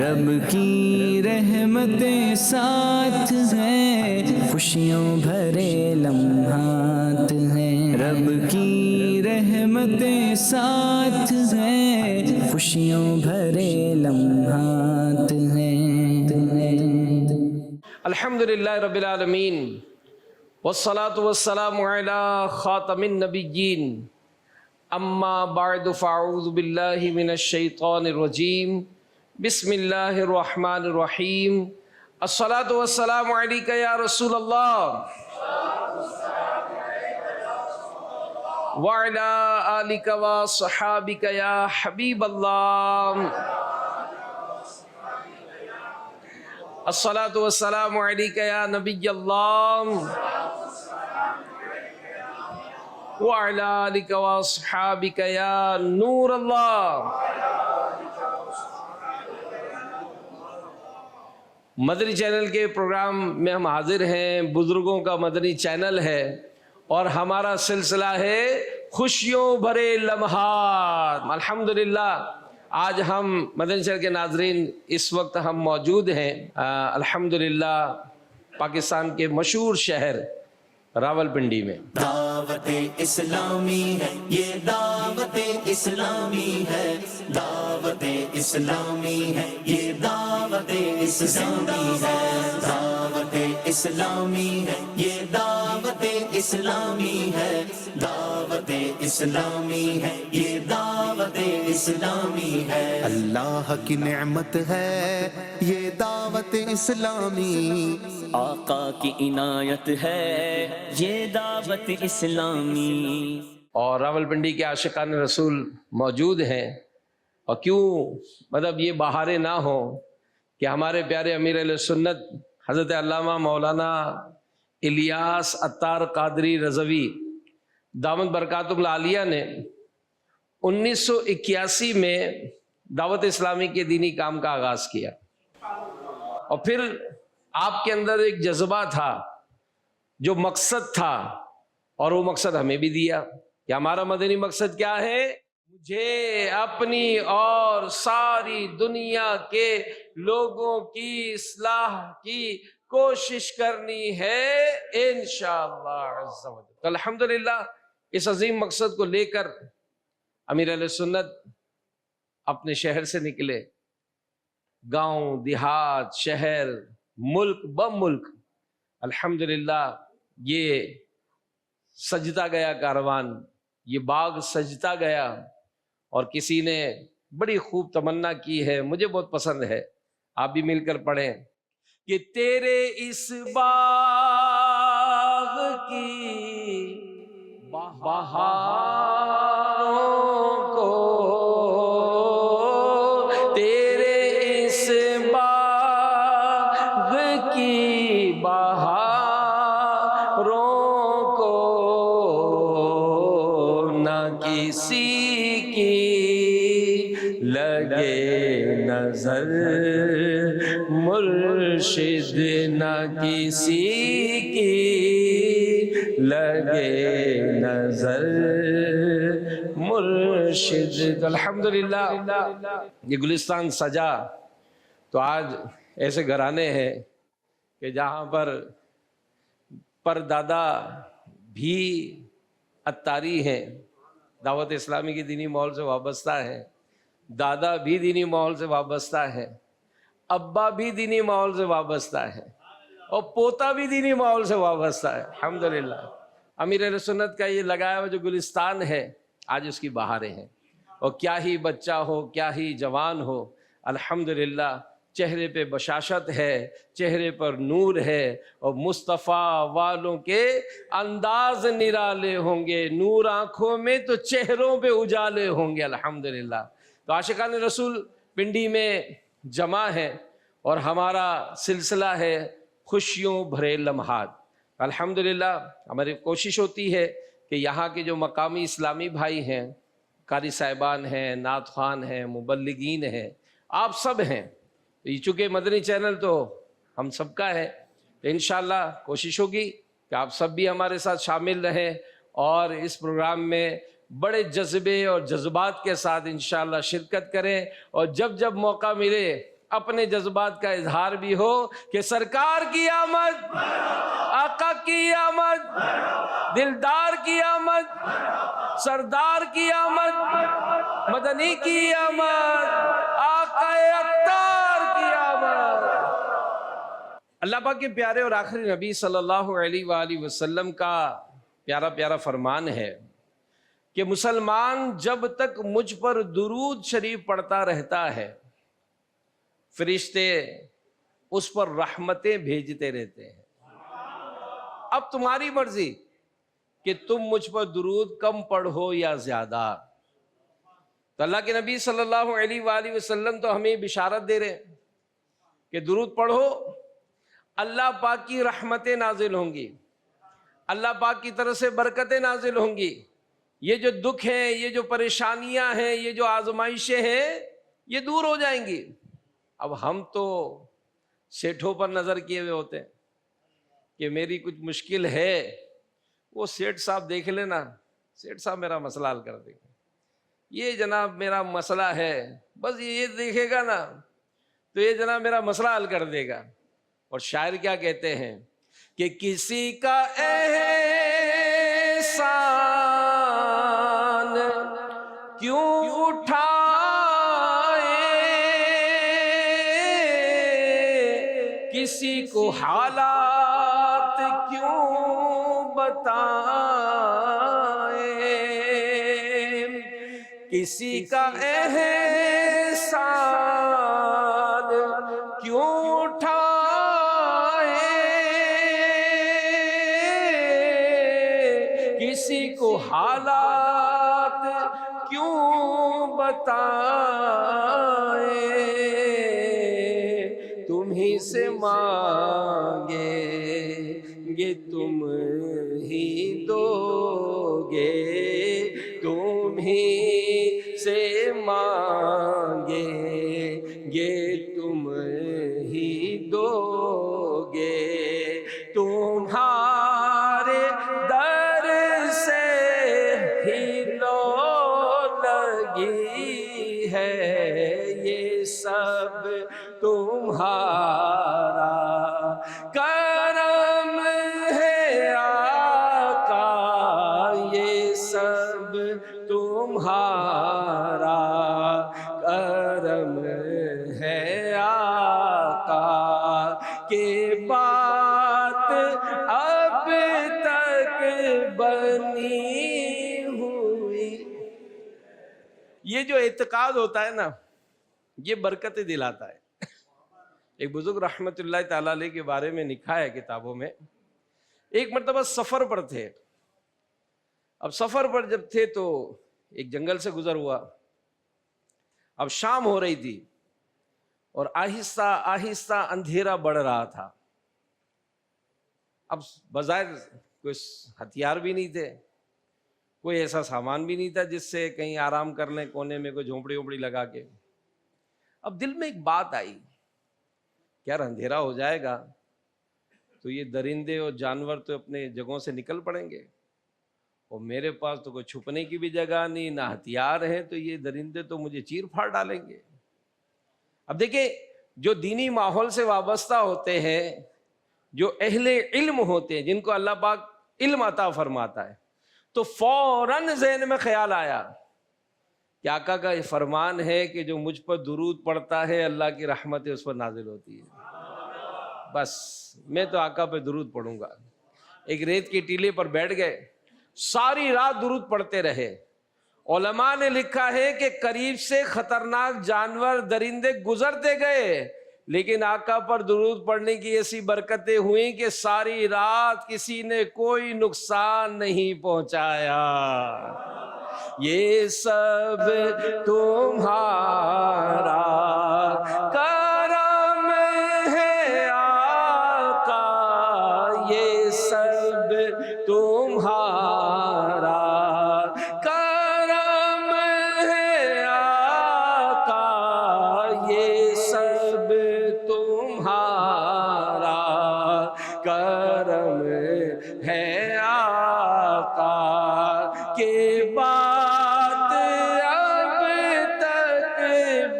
رب کی رحمتیں ساتھ ہیں، خوشیوں بھرے لمحات ہیں، رب کی رحمتیں ساتھ ہیں، خوشیوں بھرے لمحات ہیں۔ الحمدللہ رب العالمین والصلاة والسلام علی خاتم النبیین، اما بعد فاعوذ باللہ من الشیطان الرجیم، بسم اللہ الرحمن الرحیم۔ الصلاة والسلام علیک یا رسول اللہ وعلی آلک وصحابک یا حبیب اللہ۔ الصلاة والسلام علیک یا نبی اللہ وعلی آلک واصحابک یا نور اللہ۔ مدنی چینل کے پروگرام میں ہم حاضر ہیں، بزرگوں کا مدنی چینل ہے اور ہمارا سلسلہ ہے خوشیوں بھرے لمحات۔ الحمدللہ آج ہم مدنی چینل کے ناظرین اس وقت ہم موجود ہیں الحمدللہ پاکستان کے مشہور شہر راولپنڈی میں۔ دعوت اسلامی ہے یہ، دعوت اسلامی ہے، دعوت اسلامی ہے یہ، دعوت اسلامی ہے، دعوت اسلامی ہے یہ، دعوت اسلامی ہے، دعوت اسلامی ہے یہ، دعوت اسلامی ہے۔ اللہ کی نعمت ہے یہ دعوت اسلامی، آقا کی عنایت ہے یہ دعوت اسلامی۔ اور راولپنڈی کے عاشقان رسول موجود ہیں، اور کیوں مطلب یہ بہاریں نہ ہوں کہ ہمارے پیارے امیر اہل سنت حضرت علامہ مولانا الیاس عطار قادری رضوی دامت برکاتہ العالیہ نے 1981 میں دعوت اسلامی کے دینی کام کا آغاز کیا، اور پھر آپ کے اندر ایک جذبہ تھا، جو مقصد تھا، اور وہ مقصد ہمیں بھی دیا کہ ہمارا مدنی مقصد کیا ہے؟ مجھے اپنی اور ساری دنیا کے لوگوں کی اصلاح کی کوشش کرنی ہے انشاءاللہ عز و جل۔ تو الحمدللہ اس عظیم مقصد کو لے کر امیر اہل سنت اپنے شہر سے نکلے، گاؤں دیہات شہر ملک بملک الحمدللہ یہ سجتا گیا کاروان، یہ باغ سجتا گیا، اور کسی نے بڑی خوب تمنا کی ہے، مجھے بہت پسند ہے، آپ بھی مل کر پڑھیں کہ تیرے اس باغ کی بہاروں کو، تیرے اس باغ کی بہاروں کو نہ کسی کی لگے نظر، مرشد نہ کسی کی لگے نظر، مرشد۔ الحمدللہ یہ گلستان سجا تو آج ایسے گھرانے ہیں کہ جہاں پر دادا بھی عطاری ہیں، دعوت اسلامی کی دینی ماحول سے وابستہ ہیں، دادا بھی دینی ماحول سے وابستہ ہے، ابا بھی دینی ماحول سے وابستہ ہے، اور پوتا بھی دینی ماحول سے وابستہ ہے الحمدللہ۔ امیر اہل سنت کا یہ لگایا ہوا جو گلستان ہے آج اس کی بہاریں ہیں، اور کیا ہی بچہ ہو کیا ہی جوان ہو الحمدللہ چہرے پہ بشاشت ہے، چہرے پر نور ہے، اور مصطفیٰ والوں کے انداز نرالے ہوں گے، نور آنکھوں میں تو چہروں پہ اجالے ہوں گے الحمدللہ۔ تو عاشقان رسول پنڈی میں جمع ہے، اور ہمارا سلسلہ ہے خوشیوں بھرے لمحات۔ الحمدللہ ہماری کوشش ہوتی ہے کہ یہاں کے جو مقامی اسلامی بھائی ہیں، قاری صاحبان ہیں، نعت خوان ہیں، مبلغین ہیں، آپ سب ہیں، چونکہ مدنی چینل تو ہم سب کا ہے، تو انشاءاللہ کوشش ہوگی کہ آپ سب بھی ہمارے ساتھ شامل رہیں، اور اس پروگرام میں بڑے جذبے اور جذبات کے ساتھ انشاءاللہ شرکت کریں، اور جب جب موقع ملے اپنے جذبات کا اظہار بھی ہو کہ سرکار کی آمد، آقا کی آمد، دلدار کی آمد، سردار کی آمد، مدنی کی آمد، آقا عطار کی آمد۔ اللہ پاک کے پیارے اور آخری نبی صلی اللہ علیہ وآلہ وسلم کا پیارا پیارا فرمان ہے کہ مسلمان جب تک مجھ پر درود شریف پڑھتا رہتا ہے، فرشتے اس پر رحمتیں بھیجتے رہتے ہیں۔ اب تمہاری مرضی کہ تم مجھ پر درود کم پڑھو یا زیادہ۔ تو اللہ کے نبی صلی اللہ علیہ وآلہ وسلم تو ہمیں بشارت دے رہے ہیں کہ درود پڑھو، اللہ پاک کی رحمتیں نازل ہوں گی، اللہ پاک کی طرف سے برکتیں نازل ہوں گی، یہ جو دکھ ہیں، یہ جو پریشانیاں ہیں، یہ جو آزمائشیں ہیں، یہ دور ہو جائیں گی۔ اب ہم تو سیٹھوں پر نظر کیے ہوئے ہوتے ہیں کہ میری کچھ مشکل ہے، وہ سیٹھ صاحب دیکھ لینا، سیٹھ صاحب میرا مسئلہ حل کر دیں گے، یہ جناب میرا مسئلہ ہے، بس یہ دیکھے گا نا تو یہ جناب میرا مسئلہ حل کر دے گا۔ اور شاعر کیا کہتے ہیں کہ کسی کا احسان کیوں اٹھائے، کسی کو حالات کیوں بتائے، کسی کا احسان کیوں اٹھائے، کسی کو حالات کیوں بتائے، تم ہی سے مانگے گے تم ہی دو گے، تم ہی سے مانگے گے تم ہی دو گے، تمہارے در سے ہی لو لگی ہے، یہ سب تمہارا کرم ہے آقا، یہ سب تمہارا کرم ہے آقا، کہ بات اب تک بنی ہوئی۔ یہ جو اعتقاد ہوتا ہے نا، یہ برکتیں دلاتا ہے۔ ایک بزرگ رحمت اللہ تعالیٰ علیہ کے بارے میں لکھا ہے کتابوں میں، ایک مرتبہ سفر پر تھے۔ اب سفر پر جب تھے تو ایک جنگل سے گزر ہوا، اب شام ہو رہی تھی اور آہستہ آہستہ اندھیرا بڑھ رہا تھا۔ اب بظاہر کوئی ہتھیار بھی نہیں تھے، کوئی ایسا سامان بھی نہیں تھا جس سے کہیں آرام کر لیں کونے میں، کوئی جھونپڑی وونپڑی لگا کے۔ اب دل میں ایک بات آئی کہ یار اندھیرا ہو جائے گا تو یہ درندے اور جانور تو اپنے جگہوں سے نکل پڑیں گے، اور میرے پاس تو کوئی چھپنے کی بھی جگہ نہیں، نہ ہتھیار ہیں، تو یہ درندے تو مجھے چیر پھاڑ ڈالیں گے۔ اب دیکھیں، جو دینی ماحول سے وابستہ ہوتے ہیں، جو اہل علم ہوتے ہیں، جن کو اللہ پاک علم عطا فرماتا ہے، تو فوراً ذہن میں خیال آیا کہ آقا کا یہ فرمان ہے کہ جو مجھ پر درود پڑتا ہے اللہ کی رحمتیں اس پر نازل ہوتی ہے، بس میں تو آقا پہ درود پڑھوں گا۔ ایک ریت کی ٹیلے پر بیٹھ گئے، ساری رات درود پڑھتے رہے۔ علماء نے لکھا ہے کہ قریب سے خطرناک جانور درندے گزرتے گئے، لیکن آقا پر درود پڑھنے کی ایسی برکتیں ہوئیں کہ ساری رات کسی نے کوئی نقصان نہیں پہنچایا۔ یہ سب تمہارا کرم ہے آقا، یہ سب تمہارا کرم ہے آقا، یہ سب تمہارا کرم ہے آقا، کہ بات اب تک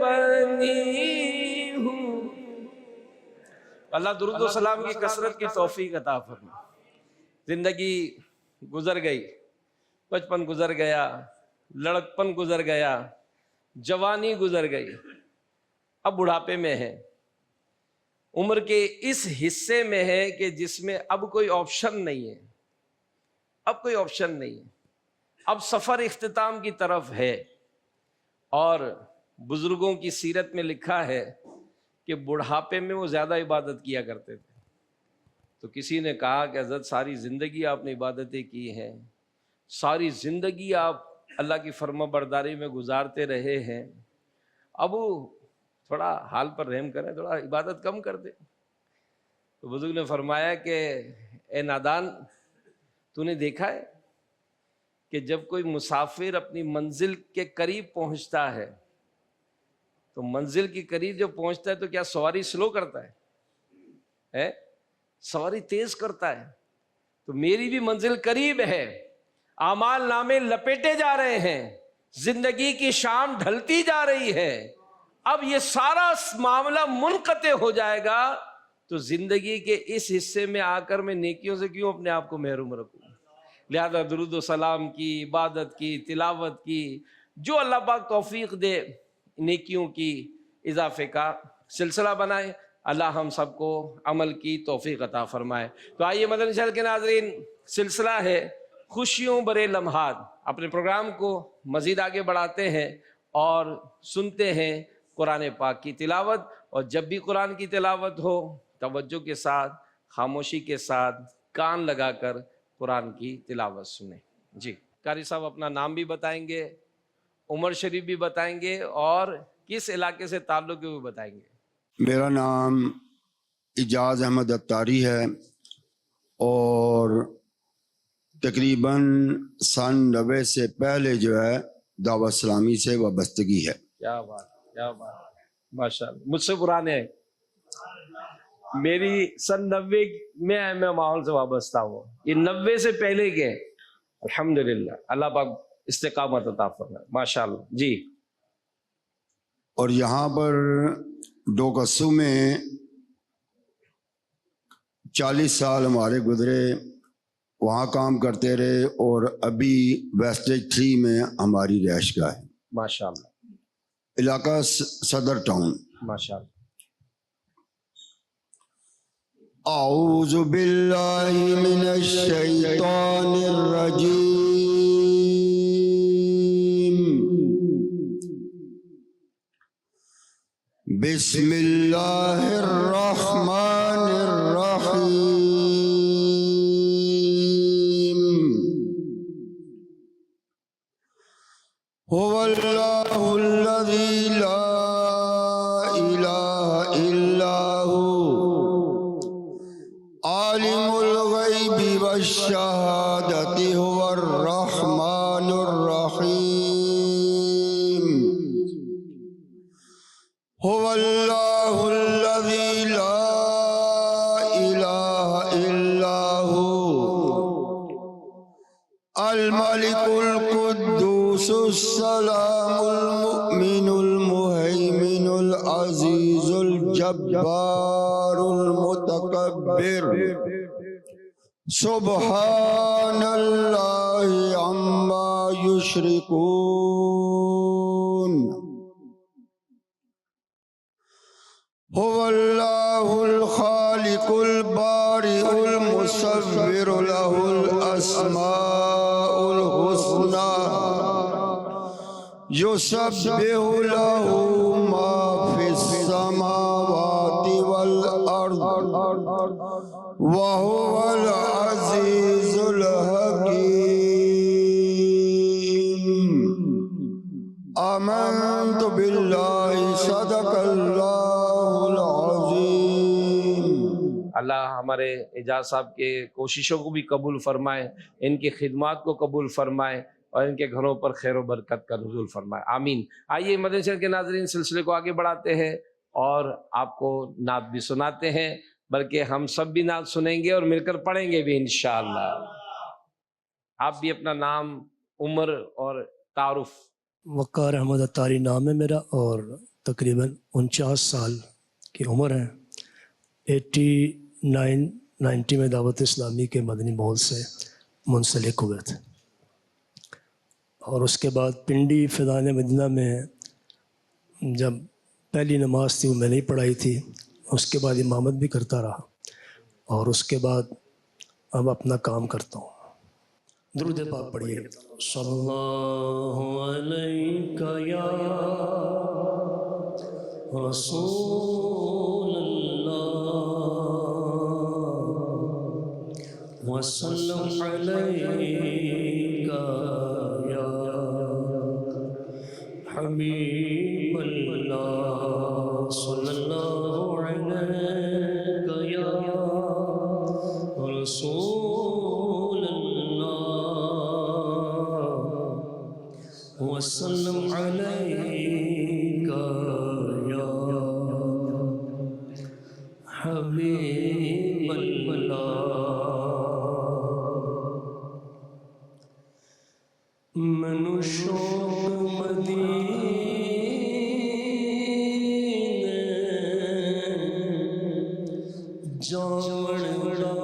بنی اللہ درود و سلام کی کثرت کی توفیق عطا فرمائے۔ زندگی گزر گئی، بچپن گزر گیا، لڑکپن گزر گیا، جوانی گزر گئی، اب بڑھاپے میں ہے، عمر کے اس حصے میں ہے کہ جس میں اب کوئی آپشن نہیں ہے، اب کوئی آپشن نہیں ہے، اب سفر اختتام کی طرف ہے۔ اور بزرگوں کی سیرت میں لکھا ہے کہ بڑھاپے میں وہ زیادہ عبادت کیا کرتے تھے۔ تو کسی نے کہا کہ حضرت ساری زندگی آپ نے عبادتیں کی ہیں، ساری زندگی آپ اللہ کی فرما برداری میں گزارتے رہے ہیں، اب تھوڑا حال پر رحم کریں، تھوڑا عبادت کم کر دیں۔ تو بزرگ نے فرمایا کہ اے نادان، تو نے دیکھا ہے کہ جب کوئی مسافر اپنی منزل کے قریب پہنچتا ہے تو منزل کے قریب جب پہنچتا ہے تو کیا سواری سلو کرتا ہے؟ سواری تیز کرتا ہے۔ تو میری بھی منزل قریب ہے، اعمال نامے لپیٹے جا رہے ہیں، زندگی کی شام ڈھلتی جا رہی ہے، اب یہ سارا معاملہ منقطع ہو جائے گا، تو زندگی کے اس حصے میں آ کر میں نیکیوں سے کیوں اپنے آپ کو محروم رکھوں؟ لہذا درود و سلام کی، عبادت کی، تلاوت کی، جو اللہ پاک توفیق دے، نیکیوں کی اضافے کا سلسلہ بنائے۔ اللہ ہم سب کو عمل کی توفیق عطا فرمائے۔ تو آئیے مدنی چینل کے ناظرین، سلسلہ ہے خوشیوں برے لمحات، اپنے پروگرام کو مزید آگے بڑھاتے ہیں اور سنتے ہیں قرآن پاک کی تلاوت۔ اور جب بھی قرآن کی تلاوت ہو، توجہ کے ساتھ، خاموشی کے ساتھ، کان لگا کر قرآن کی تلاوت سنیں۔ جی قاری صاحب اپنا نام بھی بتائیں گے، عمر شریف بھی بتائیں گے، اور کس علاقے سے تعلق ہے وہ بتائیں گے۔ میرا نام اعجاز احمد اتاری ہے اور تقریباً سن 90 سے پہلے جو ہے دعوت اسلامی سے وابستگی ہے۔ کیا بات، کیا بات، ماشاء اللہ، مجھ سے پرانے ہیں، میری سن 90 میں ماحول سے وابستہ ہوں، یہ 90 سے پہلے کے، الحمدللہ، اللہ پاک استقامت عطا فرمائے، ماشاء اللہ۔ جی اور یہاں پر ڈوکسو میں 40 سال ہمارے گزرے، وہاں کام کرتے رہے، اور ابھی ویسٹیج 3 میں ہماری رہائش گاہ ہے، ماشاء اللہ، علاقہ صدر ٹاؤن۔ ماشاء اللہ۔ اعوذ باللہ من الشیطان الرجیم، بسم اللہ الرحمن الرحیم، هو اللہ الذی لا الہ الا هو عالم الغیب والشہادۃ هو الرحمن الرحیم، هو اللہ الذی لا الہ الا هو الملک القدوس السلام المؤمن المہیمن العزیز الجبار المتکبر، سبحان اللہ عما یشرکون، هو اللہ الخالق البارئ المصور، له الاسماء الحسنى، یسبح له ما فی السماوات والارض، وهو العزیز الحکیم۔ آمنت باللہ، صدق اللہ العظیم۔ اللہ ہمارے اعجاز صاحب کے کوششوں کو بھی قبول فرمائے، ان کی خدمات کو قبول فرمائے، اور ان کے گھروں پر خیر و برکت کا نزول فرمائے، آمین۔ آئیے مدنی چینل کے ناظرین، سلسلے کو آگے بڑھاتے ہیں اور آپ کو نعت بھی سناتے ہیں، بلکہ ہم سب بھی نعت سنیں گے اور مل کر پڑھیں گے بھی انشاءاللہ۔ آپ بھی اپنا نام، عمر اور تعارف۔ وقار احمد اتاری نام ہے میرا، اور تقریباً 49 سال کی عمر ہے۔ 89-90 میں دعوت اسلامی کے مدنی ماحول سے منسلک ہوئے تھے، اور اس کے بعد پنڈی فیضان مدینہ میں جب پہلی نماز تھی وہ میں نے پڑھائی تھی، اس کے بعد امامت بھی کرتا رہا، اور اس کے بعد اب اپنا کام کرتا ہوں۔ درود پاک پڑھیے۔ صلی اللہ علیہ یا رسول اللہ وسلم علیک یا حبیب اللہ، صلی اللہ علیک یا رسول اللہ وسلم علیک یا حبیب اللہ۔ منو شوق مدینے جان دا،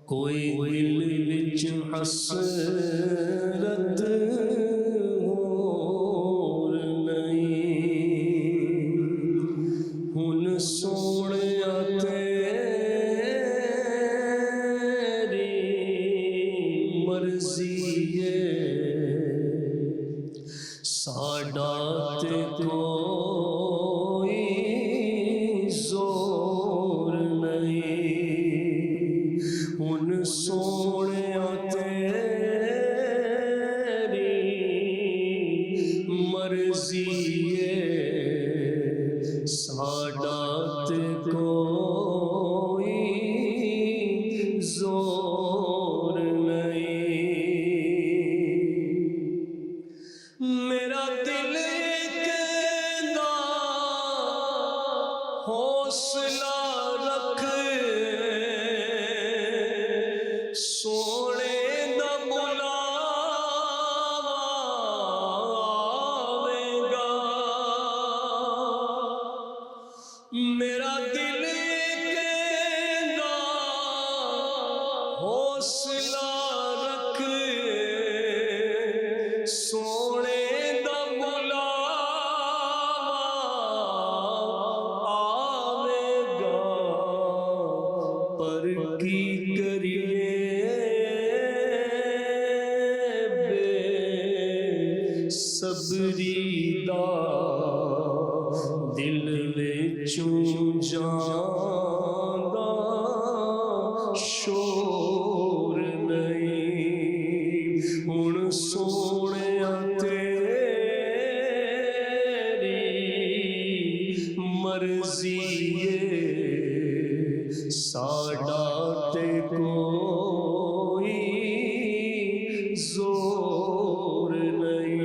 کوئی دل وچ حسرت ہور نہیں، ہن سونیا تیری مرضی ہے، ساڈا تے کوئی زور نہیں، ہن سونیا تیری مرضی ہے، ساڈا تے کوئی زور نہیں۔ میرا دل کہندا حوصلہ رکھ، سونے دا بلاوا آوے گا، میرا دل کہندا حوصلہ رکھ، سونے دا بلاوا آوے گا، پر کی کریے بے صبری دا دل وچوں جاندا شور نہیں، ہن سونیا تیری مرضی ہے، ساڈا تے کوئی زور نہیں۔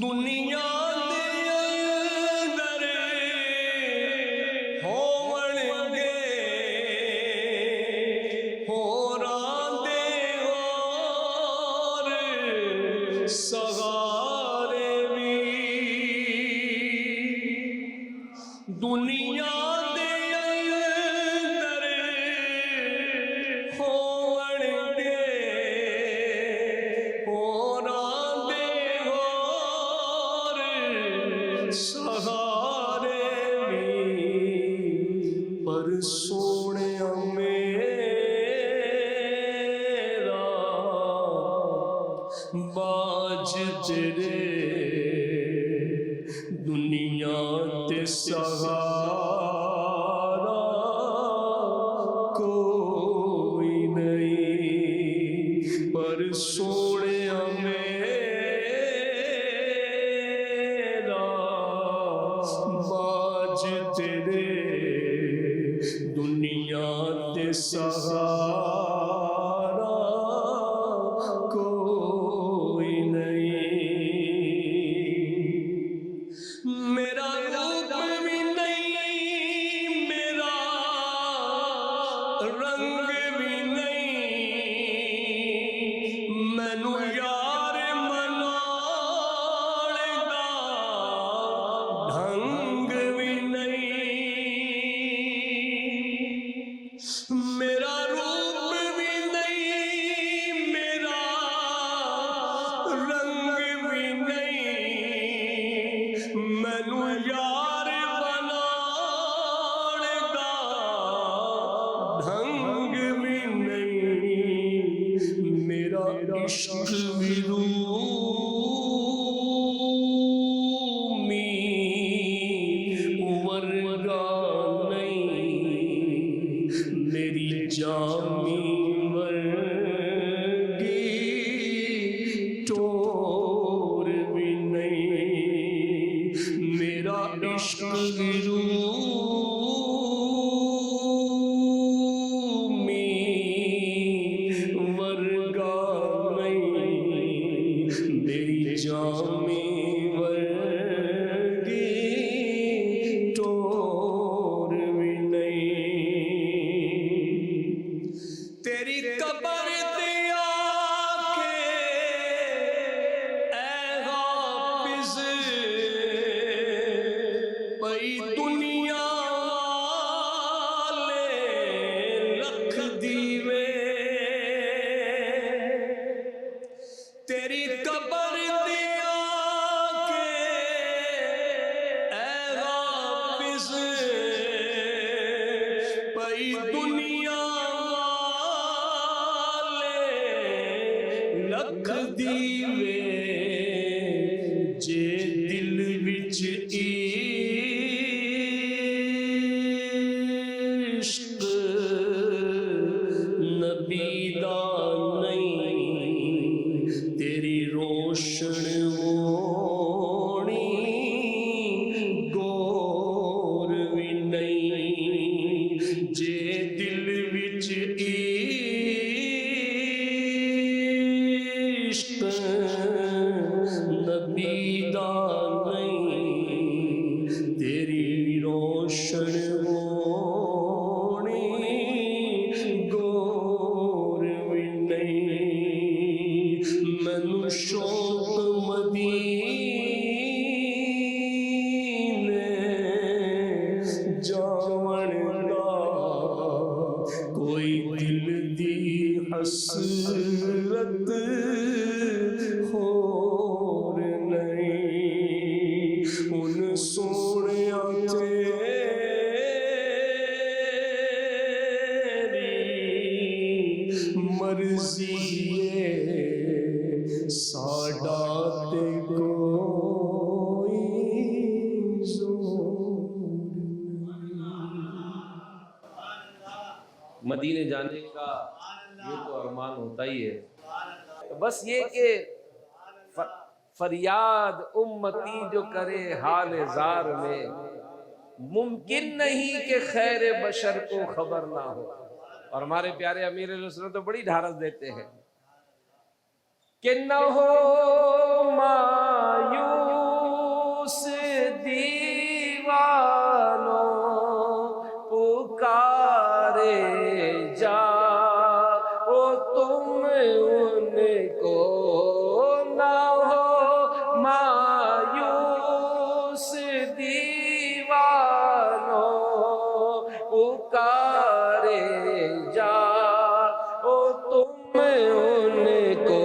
دنیا دے اندر ہون گے ہوراں دے اور سہارے بھی، دنیا دے اندر ہون گے ہوراں دے اور سہارے بھی، پر سونیا میرا باج تیرے دنیا تے سہارا کوئی نہیں، پر سونیا میرا باج تیرے دنیا تے سہارا کوئی نہیں۔ عشق رومی ورگا نہیں میری جامی ورگی ٹور بھی نہیں تیری قبر دیا کے اے حافظ پئی دنیا والے لکھ دیوے تیری قبر دیا کے اے حافظ پئی دنیا لکھ دیوے جے دل وچ عشق نبی دا نہیں تیری روشن ہونی گور بھی نہیں جے دل وچ عشق نبی دا نہیں تیری روشن ہونی گور بھی نہیں مینوں شوق مدینے جاون دا کوئی دل دی حسرت ہور نہیں ان سونیا تیری مرضی ہے ساڈا تے کوئی زور مدینے جانے کا یہ تو ارمان ہوتا ہی ہے، بس یہ کہ فریاد امتی جو کرے حال زار میں ممکن نہیں کہ خیر بشر کو خبر نہ ہو. اور ہمارے پیارے امیر علیہ السلام تو بڑی ڈھارس دیتے ہیں کہ نہ ہو مایوس دیوانوں پکارے جا او تم ان کو نہ ہو مایوس دیوانوں پکارے جا او تم ان کو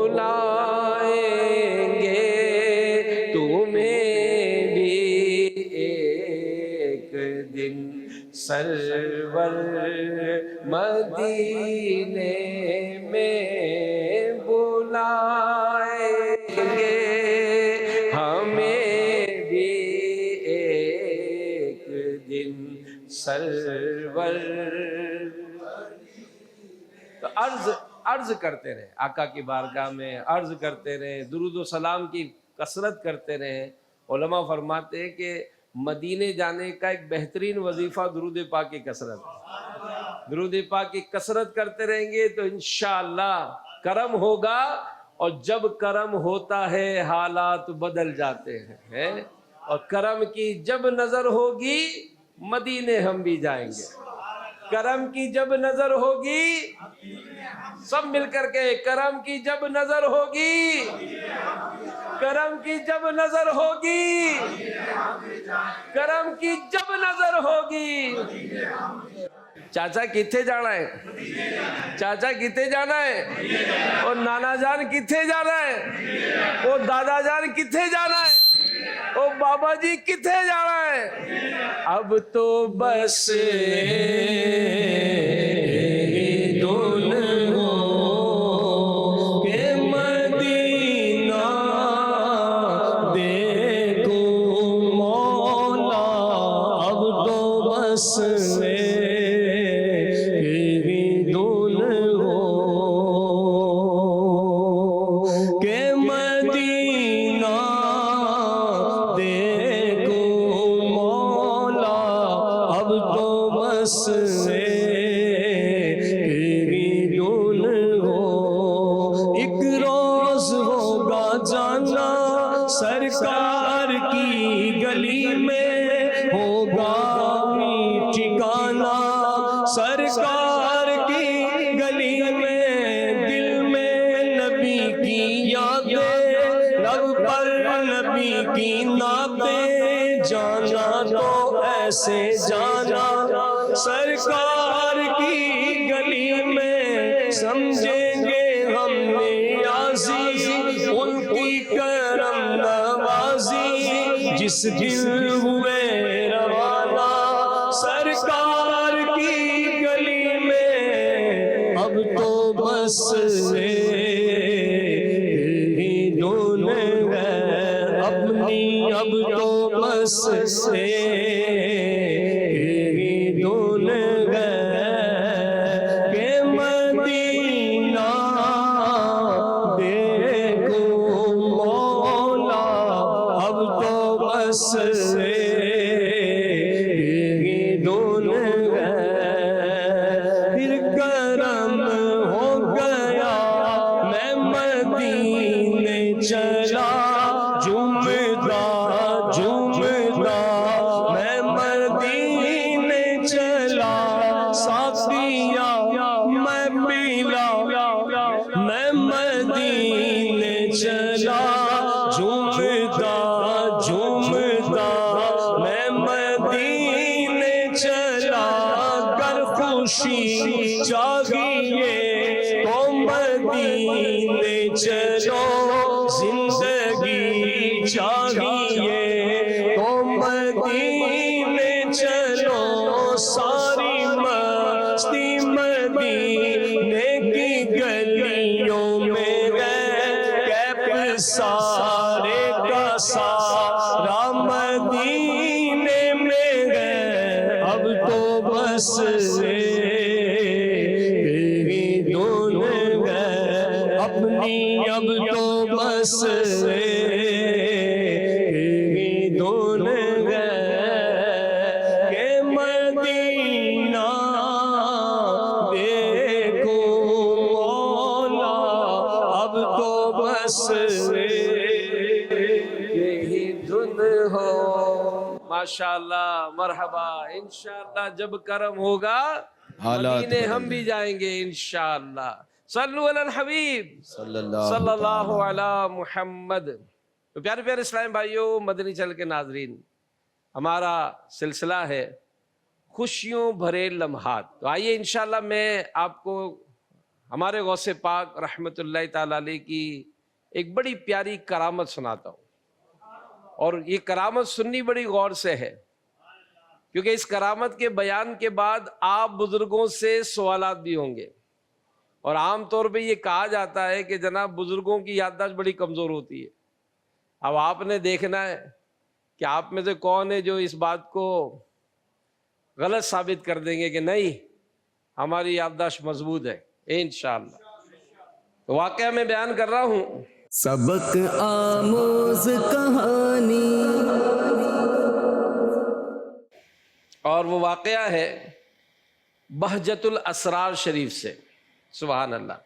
بلائیں گے تمہیں بھی ایک دن سرور مدینے میں بلائیں گے ہمیں بھی ایک دن سرور. تو عرض کرتے رہے آقا کی بارگاہ میں، عرض کرتے رہے، درود و سلام کی کثرت کرتے رہے. علماء فرماتے ہیں کہ مدینے جانے کا ایک بہترین وظیفہ درود پاک کی کثرت ہے. درود پاک کی کثرت کرتے رہیں گے تو انشاءاللہ کرم ہوگا، اور جب کرم ہوتا ہے حالات بدل جاتے ہیں. اور کرم کی جب نظر ہوگی مدینے ہم بھی جائیں گے. کرم کی جب نظر ہوگی، سب مل کر کے کرم کی جب نظر ہوگی، کرم کی جب نظر ہوگی، کرم کی جب نظر ہوگی. چاچا کتنے جانا ہے؟ چاچا کتنے جانا ہے؟ اور نانا جان کتنے جانا ہے؟ اور دادا جان کتنے جانا ہے؟ اور بابا جی کتنے جانا ہے؟ اب تو بس کہ مدینہ سرکار کی گلی میں ہوگا ٹھکانا، سرکار کی گلی میں، دل میں نبی کی یادیں، لب پر نبی کی نعتیں، جانا تو ایسے جانا سرکار کی گلی میں، سمجھیں گے ہم نیازی ان کی کرم نوازی، جس دل ہوئے روانہ سرکار کی گلی میں، اب تو بس دون ہے اپنی، اب تو بس دون ہے کہ مدینہ دیکھو مولا، اب تو بس دون ہے، پھر کرم ہو گیا میں مدینے چلا، جھومتا جھومتا میں مدینے چلا، ساقیا میں پیلا میں مدینے چلا، جھومتا جھومتا میں مدینے چلا، گر خوشی چاہیے تو مدینے چلو، زندگی چاہیے تو مدینے چلو، ساری مستی مدینے کی گلیوں میں ہے، کیپ سارے کا سارا مدینے میں ہے، اب تو بس دون ہے اپنی، اب تو بس دون ہے کہ مدینہ دیکھو مولا، اب تو بس یہی دھن ہو۔ ماشاءاللہ، مرحبا، انشاءاللہ جب کرم ہوگا مدینے ہم بھی جائیں گے انشاءاللہ۔ صلو علی الحبیب صلی اللہ علی محمد۔ تو پیارے پیارے اسلام بھائیوں، مدنی چل کے ناظرین، ہمارا سلسلہ ہے خوشیوں بھرے لمحات۔ تو آئیے انشاءاللہ میں آپ کو ہمارے غوث پاک رحمت اللہ تعالی علیہ کی ایک بڑی پیاری کرامت سناتا ہوں، اور یہ کرامت سننی بڑی غور سے ہے، کیونکہ اس کرامت کے بیان کے بعد آپ بزرگوں سے سوالات بھی ہوں گے، اور عام طور پہ یہ کہا جاتا ہے کہ جناب بزرگوں کی یادداشت بڑی کمزور ہوتی ہے۔ اب آپ نے دیکھنا ہے کہ آپ میں سے کون ہے جو اس بات کو غلط ثابت کر دیں گے کہ نہیں ہماری یادداشت مضبوط ہے انشاءاللہ۔ تو واقعہ میں بیان کر رہا ہوں، سبق آموز کہانی، اور وہ واقعہ ہے بہجت الاسرار شریف سے۔ سبحان اللہ۔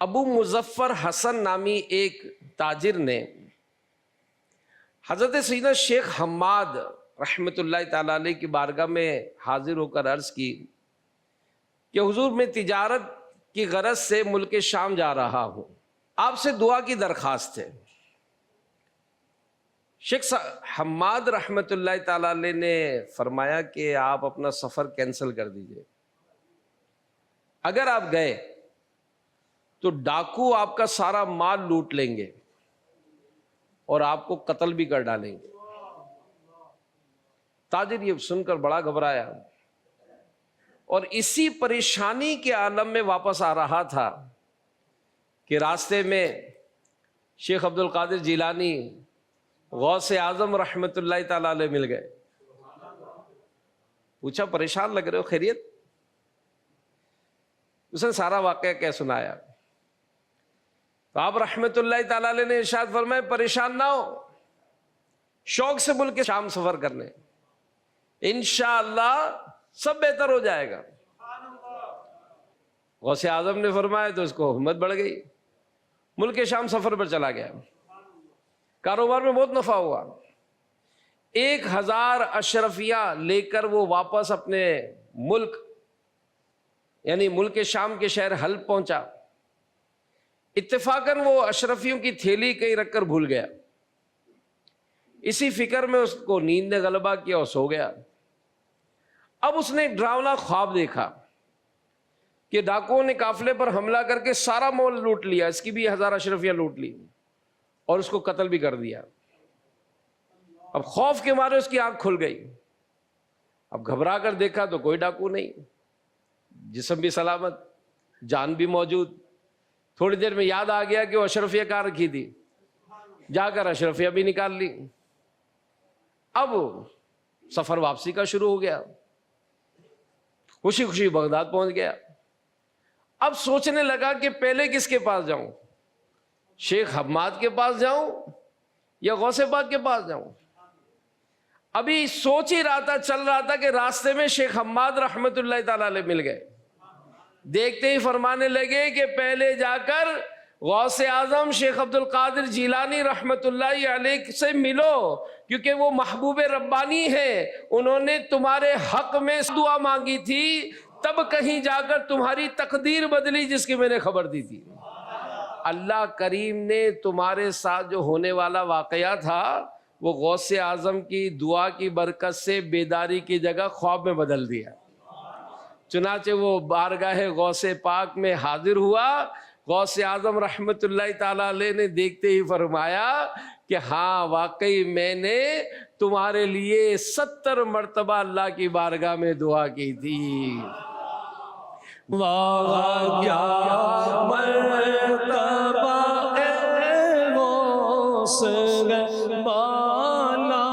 ابو مظفر حسن نامی ایک تاجر نے حضرت سیدنا شیخ حماد رحمت اللہ تعالیٰ علیہ کی بارگاہ میں حاضر ہو کر عرض کی کہ حضور میں تجارت کی غرض سے ملک شام جا رہا ہوں، آپ سے دعا کی درخواست ہے۔ شیخ حماد رحمت اللہ تعالیٰ علیہ نے فرمایا کہ آپ اپنا سفر کینسل کر دیجئے، اگر آپ گئے تو ڈاکو آپ کا سارا مال لوٹ لیں گے اور آپ کو قتل بھی کر ڈالیں گے۔ تاجر یہ سن کر بڑا گھبرایا، اور اسی پریشانی کے عالم میں واپس آ رہا تھا کہ راستے میں شیخ عبد القادر جیلانی غوث اعظم رحمت اللہ تعالیٰ علیہ مل گئے۔ پوچھا پریشان لگ رہے ہو، خیریت؟ اس نے سارا واقعہ کیا سنایا۔ تو آپ رحمت اللہ تعالیٰ علیہ نے ارشاد فرمائے پریشان نہ ہو، شوق سے ملک شام سفر کرنے، انشاءاللہ سب بہتر ہو جائے گا۔ غوث اعظم نے فرمایا تو اس کو ہمت بڑھ گئی، ملک شام سفر پر چلا گیا۔ کاروبار میں بہت نفع ہوا. 1000 اشرفیہ لے کر وہ واپس اپنے ملک یعنی ملک شام کے شہر حلب پہنچا. اتفاقاً وہ اشرفیوں کی تھیلی کہیں رکھ کر بھول گیا. اسی فکر میں اس کو نیند نے غلبہ کیا اور سو گیا. اب اس نے ایک ڈراؤنا خواب دیکھا کہ ڈاکوؤں نے قافلے پر حملہ کر کے سارا مال لوٹ لیا, اس کی بھی 1000 اشرفیاں لوٹ لی اور اس کو قتل بھی کر دیا. اب خوف کے مارے اس کی آنکھ کھل گئی. اب گھبرا کر دیکھا تو کوئی ڈاکو نہیں, جسم بھی سلامت, جان بھی موجود. تھوڑی دیر میں یاد آ گیا کہ وہ اشرفیہ کہاں رکھی تھی, جا کر اشرفیہ بھی نکال لی. اب سفر واپسی کا شروع ہو گیا. خوشی خوشی بغداد پہنچ گیا. اب سوچنے لگا کہ پہلے کس کے پاس جاؤں, شیخ حماد کے پاس جاؤں یا غوث پاک کے پاس جاؤں. ابھی سوچ ہی رہا تھا, چل رہا تھا کہ راستے میں شیخ حماد رحمت اللہ تعالی علیہ مل گئے. دیکھتے ہی فرمانے لگے کہ پہلے جا کر غوث اعظم شیخ عبد القادر جیلانی رحمت اللہ علیہ سے ملو, کیونکہ وہ محبوب ربانی ہیں, انہوں نے تمہارے حق میں دعا مانگی تھی, تب کہیں جا کر تمہاری تقدیر بدلی جس کی میں نے خبر دی تھی. اللہ کریم نے تمہارے ساتھ جو ہونے والا واقعہ تھا وہ غوث اعظم کی دعا کی برکت سے بیداری کی جگہ خواب میں بدل دیا. چنانچہ وہ بارگاہ غوث پاک میں حاضر ہوا. غوث اعظم رحمت اللہ تعالی علیہ نے دیکھتے ہی فرمایا کہ ہاں واقعی میں نے تمہارے لیے 70 مرتبہ اللہ کی بارگاہ میں دعا کی تھی. واہ کیا مرتبہ اے غوث بالا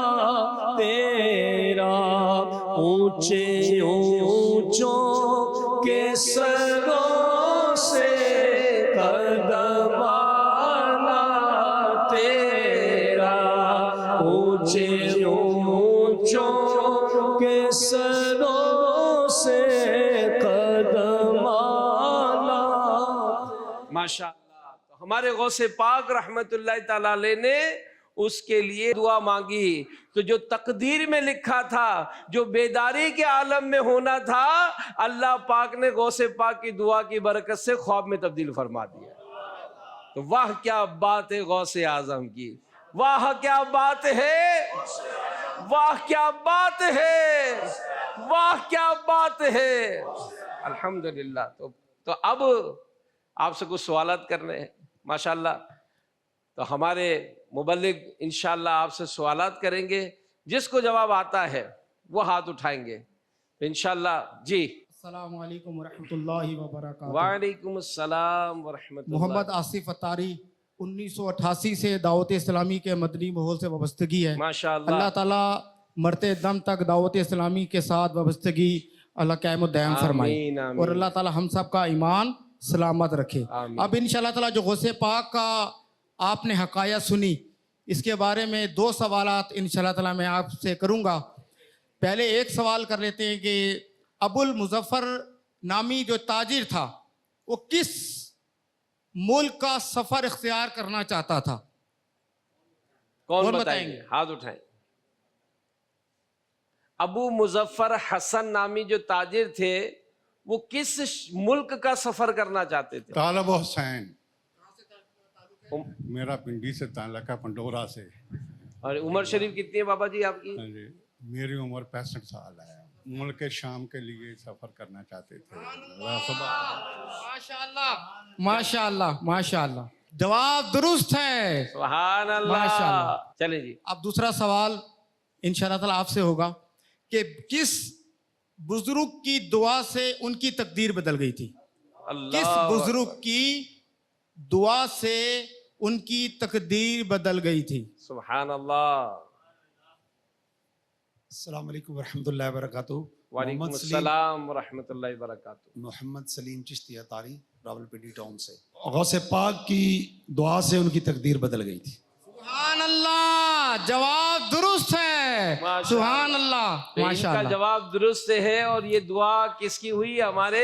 تیرا, اونچے اونچوں کے سروں سے قدم آنا تیرا, اونچے اونچوں کے سروں سے قدم آنا. ماشاءاللہ. تو ہمارے غوث پاک رحمت اللہ تعالی علیہ نے اس کے لیے دعا مانگی تو جو تقدیر میں لکھا تھا, جو بیداری کے عالم میں ہونا تھا, اللہ پاک نے غوث پاک کی دعا کی برکت سے خواب میں تبدیل فرما دیا. تو واہ کیا بات ہے غوث اعظم کی, واہ کیا بات ہے, واہ کیا بات ہے, واہ کیا بات ہے. الحمدللہ. تو اب آپ سے کچھ سوالات کرنے ہیں ماشاءاللہ. تو ہمارے مبلغ انشاءاللہ آپ سے سوالات کریں گے, جس کو جواب آتا ہے وہ ہاتھ اٹھائیں گے انشاءاللہ. جی السلام علیکم ورحمۃ اللہ وبرکاتہ. وعلیکم السلام ورحمۃ اللہ. محمد آصف اتاری 1988 سے دعوت اسلامی کے مدنی ماحول سے وابستگی ہے. ماشاءاللہ. اللہ تعالیٰ مرتے دم تک دعوت اسلامی کے ساتھ وابستگی اللہ قائم و دائم فرمائے, آمین آمین. اور اللہ تعالیٰ ہم سب کا ایمان سلامت رکھے. آمین. اب انشاءاللہ تعالیٰ جو غوث پاک کا آپ نے حقائق سنی, اس کے بارے میں 2 سوالات انشاءاللہ تعالیٰ میں آپ سے کروں گا. پہلے ایک سوال کر لیتے ہیں کہ ابو المظفر نامی جو تاجر تھا وہ کس ملک کا سفر اختیار کرنا چاہتا تھا؟ کون بتائیں گے؟ ہاتھ اٹھائیں. ابو مظفر حسن نامی جو تاجر تھے وہ کس ملک کا سفر کرنا چاہتے تھے؟ طالب حسین. میرا پنڈی سے تعلق ہے, پنڈورا سے. اور عمر شریف کتنی ہے بابا جی آپ کی؟ میری عمر 65 سال ہے. ملک شام کے لیے سفر کرنا چاہتے تھے. ماشاءاللہ ماشاءاللہ ماشاءاللہ, جواب درست ہے. سبحان اللہ. ماشاءاللہ. چلیں جی. اب دوسرا سوال انشاءاللہ تعالیٰ آپ سے ہوگا کہ کس بزرگ کی دعا سے ان کی تقدیر بدل گئی تھی؟ کس بزرگ کی دعا سے ان کی تقدیر بدل گئی تھی؟ سبحان اللہ. السلام علیکم ورحمۃ اللہ وبرکاتہ. وعلیکم السلام ورحمۃ اللہ وبرکاتہ. محمد سلیم چشتی اطاری راولپنڈی ٹاؤن سے. غوث پاک کی دعا سے ان کی تقدیر بدل گئی تھی. سبحان اللہ, جواب درست ہے. سبحان اللہ. ان کا جواب درست ہے. اور یہ دعا کس کی ہوئی؟ ہمارے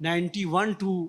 91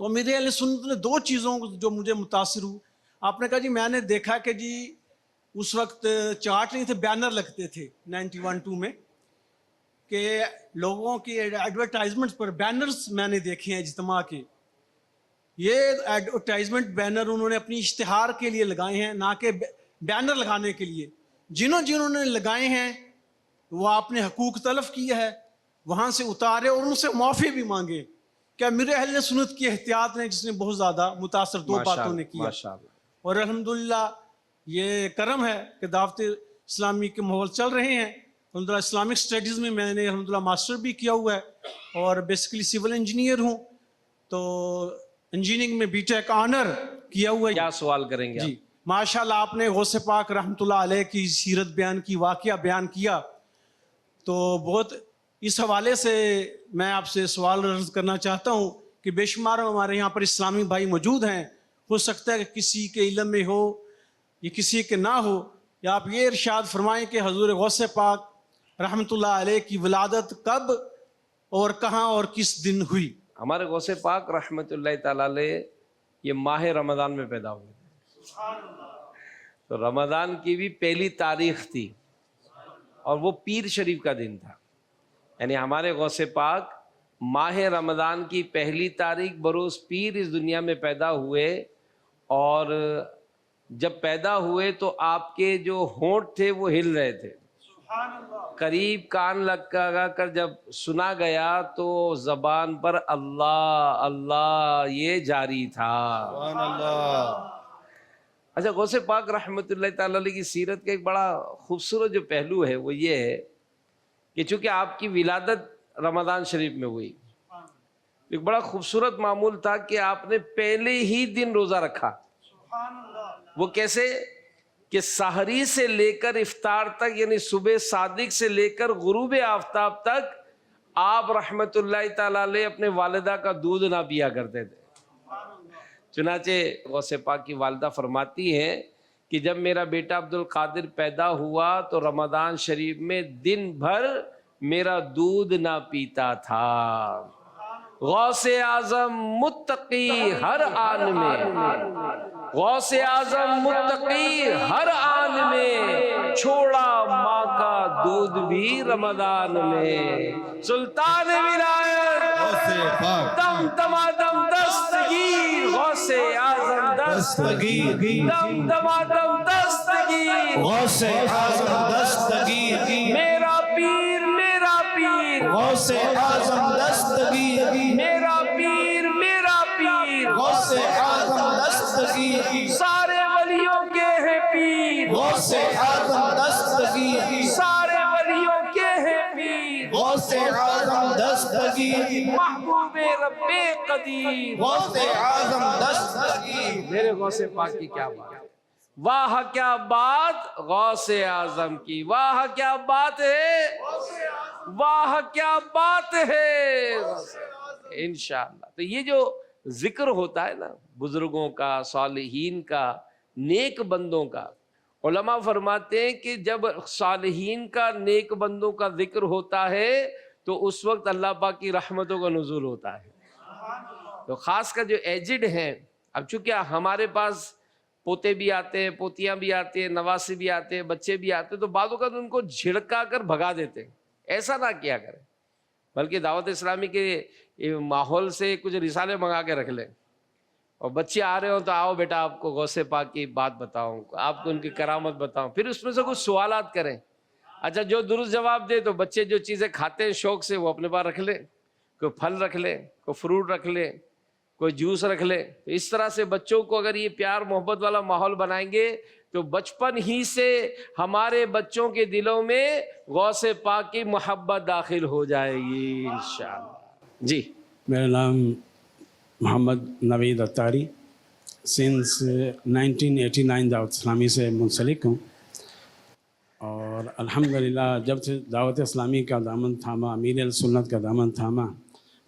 تو امیر اہل سنت نے دو چیزوں جو مجھے متاثر ہو. آپ نے کہا جی میں نے دیکھا کہ جی اس وقت چارٹ نہیں تھے، بینر لگتے تھے 91-2 میں، کہ لوگوں کی ایڈورٹائزمنٹ پر بینرز میں نے دیکھے ہیں اجتماع کے. یہ ایڈورٹائزمنٹ بینر انہوں نے اپنی اشتہار کے لیے لگائے ہیں، نہ کہ بینر لگانے کے لیے. جنہوں نے لگائے ہیں وہ آپ نے حقوق تلف کیا ہے، وہاں سے اتارے اور ان سے معافی بھی مانگے. کیا میرے اہل سنت کی احتیاط نے جس نے بہت زیادہ متاثر دو باتوں نے کیا. اور الحمدللہ یہ کرم ہے کہ دعوت اسلامی کے ماحول چل رہے ہیں. الحمدللہ اسلامک اسٹڈیز میں میں نے الحمدللہ ماسٹر بھی کیا ہوا ہے اور بیسیکلی سول انجینئر ہوں، تو انجینئرنگ میں بی ٹیک آنر کیا ہوا ہے. کیا سوال کریں گے؟ جی ماشاءاللہ آپ نے غوث پاک رحمۃ اللہ علیہ کی سیرت بیان کی، واقعہ بیان کیا، تو بہت اس حوالے سے میں آپ سے سوال عرض کرنا چاہتا ہوں کہ بے شمار ہمارے یہاں پر اسلامی بھائی موجود ہیں، ہو سکتا ہے کہ کسی کے علم میں ہو یا کسی کے نہ ہو، یا آپ یہ ارشاد فرمائیں کہ حضور غوث پاک رحمۃ اللہ علیہ کی ولادت کب اور کہاں اور کس دن ہوئی؟ ہمارے غوث پاک رحمۃ اللہ تعالی علیہ یہ ماہ رمضان میں پیدا ہوئے تھے. تو رمضان کی بھی پہلی تاریخ تھی اور وہ پیر شریف کا دن تھا. یعنی ہمارے غوث پاک ماہ رمضان کی پہلی تاریخ بروز پیر اس دنیا میں پیدا ہوئے، اور جب پیدا ہوئے تو آپ کے جو ہونٹ تھے وہ ہل رہے تھے. قریب کان لگا کر جب سنا گیا تو زبان پر اللہ اللہ یہ جاری تھا. اچھا، غوث پاک رحمۃ اللہ تعالی علیہ کی سیرت کا ایک بڑا خوبصورت جو پہلو ہے وہ یہ ہے کہ چونکہ آپ کی ولادت رمضان شریف میں ہوئی، ایک بڑا خوبصورت معمول تھا کہ آپ نے پہلے ہی دن روزہ رکھا. وہ کیسے کہ سحری سے لے کر افطار تک، یعنی صبح صادق سے لے کر غروب آفتاب تک آپ رحمت اللہ تعالی علیہ اپنے والدہ کا دودھ نہ پیا کرتے تھے. چنانچہ غوث پاک کی والدہ فرماتی ہیں کہ جب میرا بیٹا عبد القادر پیدا ہوا تو رمضان شریف میں دن بھر میرا دودھ نہ پیتا تھا. غوث اعظم متقی ہر آن میں، غوث اعظم متقی ہر آن میں، چھوڑا ماں کا دودھ بھی رمضان میں. سلطان ولایت دم دمادم دستگیر، غوث اعظم دستگیر، دم دمادم دستگیر، غوث اعظم دستگیر، میرا پیر میرا پیر، غوث اعظم دستگیر، میرا پیر میرا پیر، غوث اعظم دستگیر، سارے ولیوں کے ہیں پیر، غوث اعظم دستگیر، سارے ولیوں کے ہیں پیر، غوث اعظم دستگیر، محبوب رب قدیر، غوث اعظم دستگیر. میرے غوث پاک کی کیا بات ہے، واہ کیا بات غوث اعظم کی، واہ کیا بات ہے، واہ کیا بات ہے انشاءاللہ. تو یہ جو ذکر ہوتا ہے نا بزرگوں کا، صالحین کا، نیک بندوں کا، علماء فرماتے ہیں کہ جب صالحین کا، نیک بندوں کا ذکر ہوتا ہے تو اس وقت اللہ پاک کی رحمتوں کا نزول ہوتا ہے. تو خاص کر جو ایجڈ ہیں، اب چونکہ ہمارے پاس پوتے بھی آتے ہیں، پوتیاں بھی آتے ہیں، نواسے بھی آتے ہیں، بچے بھی آتے ہیں، تو بعض اوقات ان کو جھڑکا کر بھگا دیتے ہیں. ایسا نہ کیا کریں، بلکہ دعوت اسلامی کے ماحول سے کچھ رسالے منگا کے رکھ لیں، اور بچے آ رہے ہوں تو آؤ بیٹا آپ کو غوث پاک کی بات بتاؤں، آپ کو ان کی کرامت بتاؤں، پھر اس میں سے کچھ سوالات کریں. اچھا، جو درست جواب دے تو بچے جو چیزیں کھاتے ہیں شوق سے وہ اپنے پاس رکھ لیں، کوئی پھل رکھ لیں، کوئی فروٹ رکھ لیں، کوئی جوس رکھ لیں. تو اس طرح سے بچوں کو اگر یہ پیار محبت والا ماحول بنائیں گے تو بچپن ہی سے ہمارے بچوں کے دلوں میں غوث پاک کی محبت داخل ہو جائے گی انشاءاللہ. جی، میرا نام محمد نوید اتاری، سنس 1989 دعوت اسلامی سے منسلک ہوں، اور الحمدللہ جب سے دعوت اسلامی کا دامن تھاما، امیر السنت کا دامن تھاما،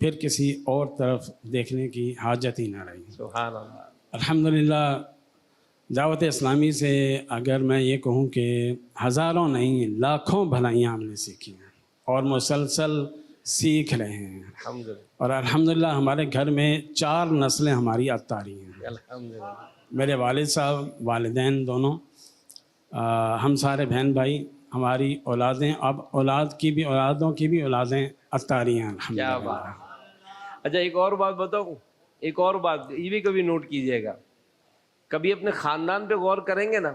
پھر کسی اور طرف دیکھنے کی حاجت ہی نہ رہی. سبحان اللہ. الحمدللہ دعوت اسلامی سے اگر میں یہ کہوں کہ ہزاروں نہیں لاکھوں بھلائیاں ہم نے سیکھی ہیں، اور مسلسل سیکھ رہے ہیں، الحمدللہ اور الحمدللہ ہمارے گھر میں 4 نسلیں ہماری عطاری ہیں۔ الحمدللہ میرے والد صاحب، والدین دونوں، ہم سارے بہن بھائی، ہماری اولادیں، اب اولاد کی بھی، اولادوں کی بھی اولادیں عطاری ہیں کیا الحمدللہ۔ بات۔ اچھا ایک اور بات بتاؤں، ایک اور بات یہ بھی کبھی نوٹ کیجئے گا، کبھی اپنے خاندان پہ غور کریں گے نا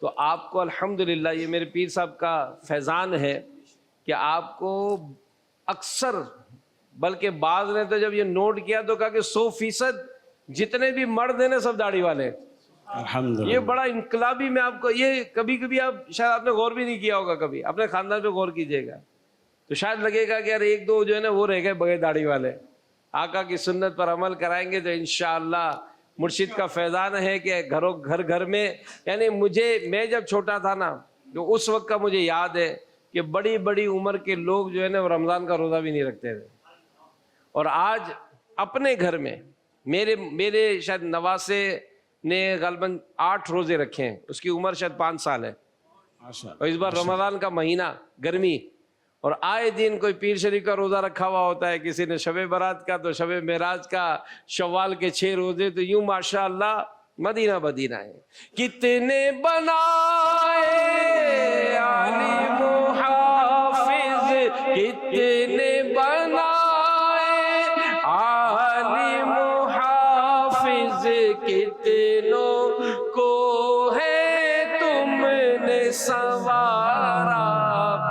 تو آپ کو الحمدللہ، یہ میرے پیر صاحب کا فیضان ہے کہ آپ کو اکثر، بلکہ بعض نے تو جب یہ نوٹ کیا تو کہا کہ 100% جتنے بھی مرد ہیں نا سب داڑھی والے۔ الحمدللہ یہ بڑا انقلابی، میں آپ کو یہ کبھی کبھی آپ شاید آپ نے غور بھی نہیں کیا ہوگا، کبھی اپنے خاندان پہ غور کیجئے گا تو شاید لگے گا کہ یار 1-2 جو ہے نا وہ رہ گئے بغیر داڑھی والے۔ آقا کی سنت پر عمل کرائیں گے تو انشاءاللہ مرشد کا فیضان ہے کہ گھر گھر میں، یعنی میں جب چھوٹا تھا نا جو اس وقت کا مجھے یاد ہے کہ بڑی بڑی عمر کے لوگ جو ہے نا رمضان کا روزہ بھی نہیں رکھتے تھے، اور آج اپنے گھر میں میرے شاید نواسے نے غالباً 8 روزے رکھے ہیں، اس کی عمر شاید 5 سال ہے، اور اس بار رمضان کا مہینہ گرمی، اور آئے دن کوئی پیر شریف کا روزہ رکھا ہوا ہوتا ہے، کسی نے شب برات کا، تو شب معراج کا، شوال کے 6 روزے، تو یوں ماشاءاللہ مدینہ مدینہ ہے۔ کتنے بنائے عالم و حافظ، کتنے بنائے عالم و حافظ، کتنوں کو ہے تم نے سنوارا،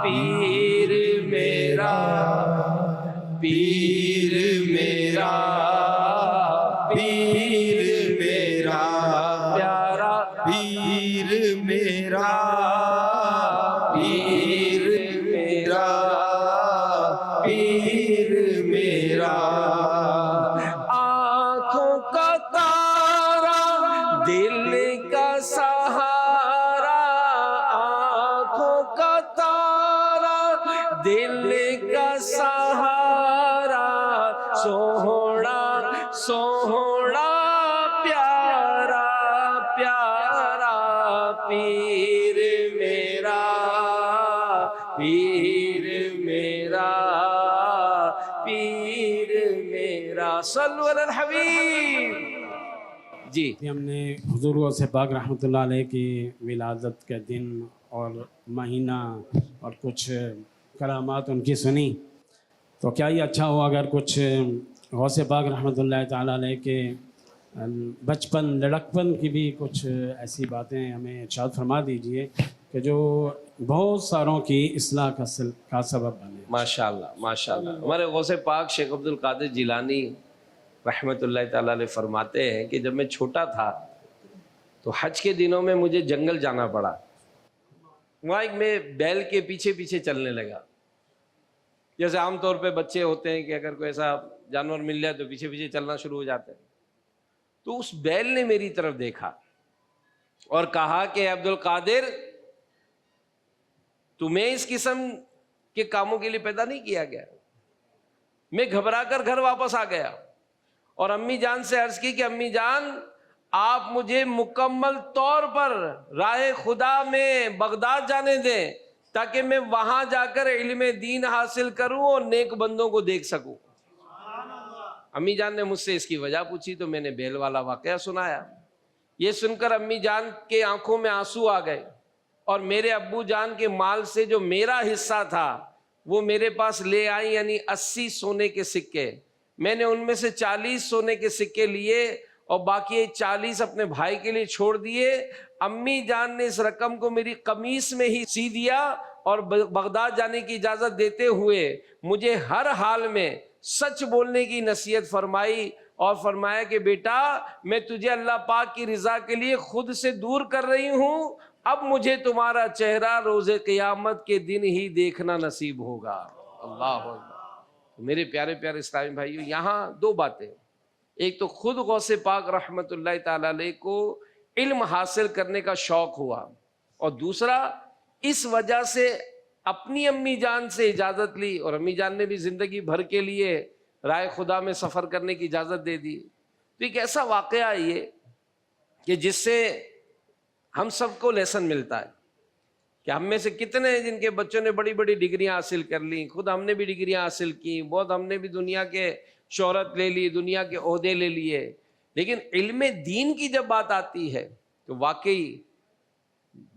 پیر میرا، پیر میرا، پیر میرا پیارا، پیر میرا، پیر میرا، پیر میرا، آنکھوں کا تارا، دل کا سہارا، آنکھوں کا تارا، دل کا سہارا، سوہنا سوہنا پیارا پیارا، پیر میرا، پیر میرا، پیر میرا، صلو علی الحبیب۔ جی ہم نے حضور غوث پاک رحمۃ اللہ علیہ کی ولادت کے دن اور مہینہ اور کچھ کرامات ان کی سنی، تو کیا یہ اچھا ہوا اگر کچھ غوث پاک رحمۃ اللہ تعالیٰ علیہ کے بچپن، لڑکپن کی بھی کچھ ایسی باتیں ہمیں ارشاد فرما دیجئے کہ جو بہت ساروں کی اصلاح کا سبب بنے۔ ماشاءاللہ ماشاءاللہ۔ ہمارے غوث پاک شیخ عبد القادر جیلانی رحمۃ اللہ تعالیٰ علیہ فرماتے ہیں کہ جب میں چھوٹا تھا تو حج کے دنوں میں مجھے جنگل جانا پڑا، وہاں ایک میں بیل کے پیچھے پیچھے چلنے لگا، جیسے عام طور پہ بچے ہوتے ہیں کہ اگر کوئی ایسا جانور مل جائے تو پیچھے پیچھے چلنا شروع ہو جاتے ہیں۔ تو اس بیل نے میری طرف دیکھا اور کہا کہ عبد القادر، تمہیں اس قسم کے کاموں کے لیے پیدا نہیں کیا گیا۔ میں گھبرا کر گھر واپس آ گیا اور امی جان سے عرض کی کہ امی جان، آپ مجھے مکمل طور پر راہ خدا میں بغداد جانے دیں تاکہ میں وہاں جا کر علم دین حاصل کروں اور نیک بندوں کو دیکھ سکوں۔ امی جان نے مجھ سے اس کی وجہ پوچھی تو میں نے بیل والا واقعہ سنایا۔ یہ سن کر امی جان کے آنکھوں میں آنسو آ گئے، اور میرے ابو جان کے مال سے جو میرا حصہ تھا وہ میرے پاس لے آئی، یعنی 80 سونے کے سکے۔ میں نے ان میں سے 40 سونے کے سکے لیے اور باقی 40 اپنے بھائی کے لیے چھوڑ دیے۔ امی جان نے اس رقم کو میری قمیص میں ہی سی دیا اور بغداد جانے کی اجازت دیتے ہوئے مجھے ہر حال میں سچ بولنے کی نصیحت فرمائی، اور فرمایا کہ بیٹا، میں تجھے اللہ پاک کی رضا کے لیے خود سے دور کر رہی ہوں، اب مجھے تمہارا چہرہ روز قیامت کے دن ہی دیکھنا نصیب ہوگا۔ اللہ اکبر۔ میرے پیارے پیارے اسلامی بھائیو، یہاں 2 باتیں، ایک تو خود غوث پاک رحمت اللہ تعالی علیہ کو علم حاصل کرنے کا شوق ہوا، اور دوسرا اس وجہ سے اپنی امی جان سے اجازت لی، اور امی جان نے بھی زندگی بھر کے لیے رائے خدا میں سفر کرنے کی اجازت دے دی۔ تو ایک ایسا واقعہ ہے یہ کہ جس سے ہم سب کو لیسن ملتا ہے کہ ہم میں سے کتنے ہیں جن کے بچوں نے بڑی بڑی ڈگریاں حاصل کر لیں، خود ہم نے بھی ڈگریاں حاصل کی، بہت ہم نے بھی دنیا کے شہرت لے لی، دنیا کے عہدے لے لیے، لیکن علم دین کی جب بات آتی ہے تو واقعی